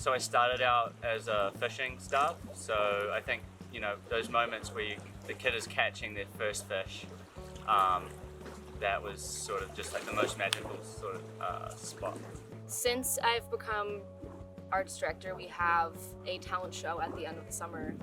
So I started out as a fishing staff. So I think, you know, those moments where the kid is catching their first fish, that was sort of just like the most magical sort of spot. Since I've become arts director, we have a talent show at the end of the summer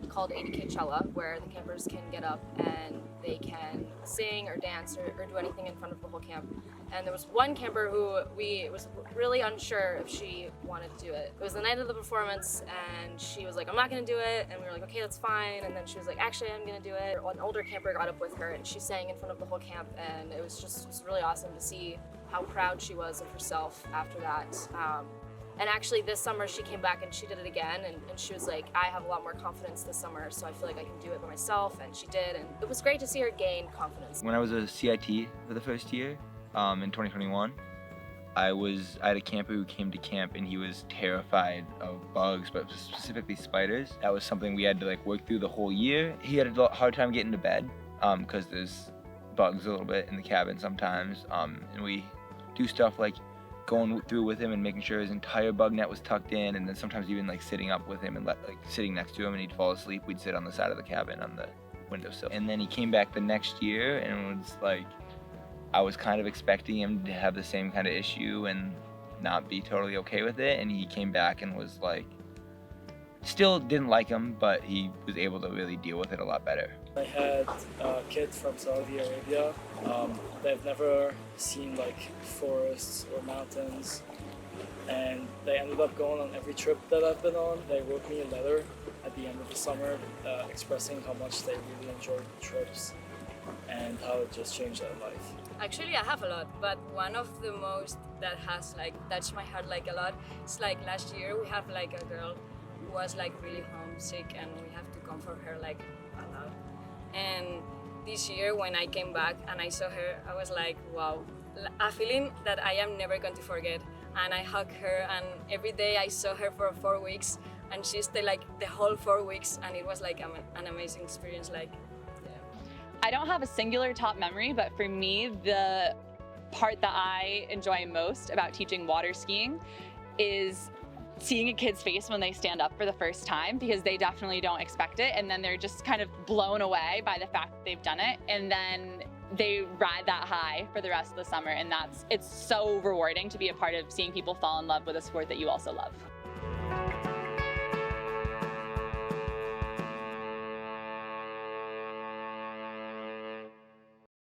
called ADK, where the campers can get up and they can sing or dance or do anything in front of the whole camp. And there was one camper who was really unsure if she wanted to do it. It was the night of the performance and she was like, I'm not gonna do it. And we were like, okay, that's fine. And then she was like, actually, I'm gonna do it. An older camper got up with her and she sang in front of the whole camp. And it was really awesome to see how proud she was of herself after that. And actually this summer she came back and she did it again and she was like, I have a lot more confidence this summer, so I feel like I can do it by myself, and she did, and it was great to see her gain confidence. When I was a CIT for the first year, in 2021, I had a camper who came to camp and he was terrified of bugs, but specifically spiders. That was something we had to like work through the whole year. He had a hard time getting to bed because there's bugs a little bit in the cabin sometimes, and we do stuff like going through with him and making sure his entire bug net was tucked in, and then sometimes even like sitting up with him and sitting next to him, and he'd fall asleep. We'd sit on the side of the cabin on the windowsill. And then he came back the next year and was like, I was kind of expecting him to have the same kind of issue and not be totally okay with it, and he came back and was like, still didn't like him, but he was able to really deal with it a lot better. I had kids from Saudi Arabia. They've never seen like forests or mountains, and they ended up going on every trip that I've been on. They wrote me a letter at the end of the summer expressing how much they really enjoyed the trips and how it just changed their life. Actually, I have a lot, but one of the most that has like touched my heart like a lot, it's like last year we have like a girl who was like really homesick and we have to comfort her like a lot. And this year when I came back and I saw her, I was like, wow, a feeling that I am never going to forget. And I hugged her, and every day I saw her for 4 weeks, and she stayed like the whole 4 weeks, and it was like an amazing experience. Like, yeah. I don't have a singular top memory, but for me, the part that I enjoy most about teaching water skiing is seeing a kid's face when they stand up for the first time, because they definitely don't expect it, and then they're just kind of blown away by the fact that they've done it, and then they ride that high for the rest of the summer, and it's so rewarding to be a part of seeing people fall in love with a sport that you also love.